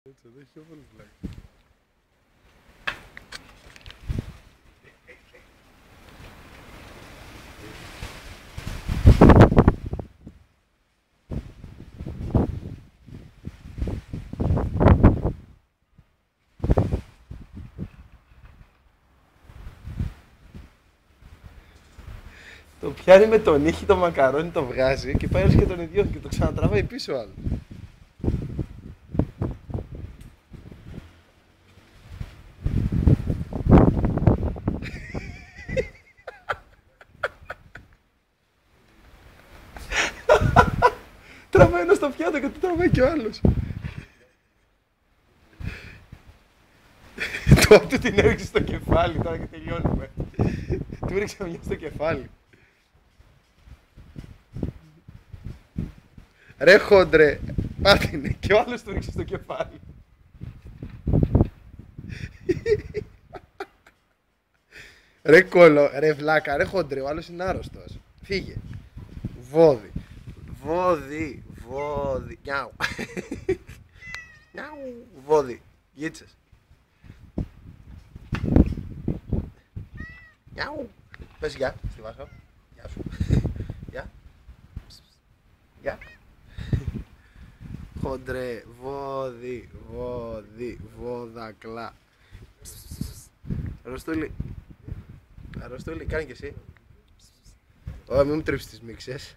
Έτσι, εδώ έχει πιο πολύ πλάκα. Το πιάνει με τον ήχη το μακαρόνι, το βγάζει και πάει και τον ιδιώθει και το ξανατραβάει πίσω άλλο. Τραβάει ένα στο πιάτο και το τραβάει και ο άλλος. Τώρα του την έριξε στο κεφάλι τώρα και τελειώνουμε. Του ρίξε μια στο κεφάλι. Ρε χόντρε, πάτηνε και ο άλλος του ρίξε στο κεφάλι. Ρε κόλο, ρε βλάκα, ρε χόντρε, ο άλλος είναι άρρωστος. Φύγε. Βόδι. Βόδι, βόδι. Νιάου. Νιάου. Βόδι. Γίτσες. Νιάου. Πες γεια στη Βάσο. Γεια σου. Γεια. Γεια. Χόντρε, βόδι, βόδι, βόδακλα. Αρρωστούλη. Αρρωστούλη, κάνει και εσύ. Ω, μην μου τρίψεις τις μίξες.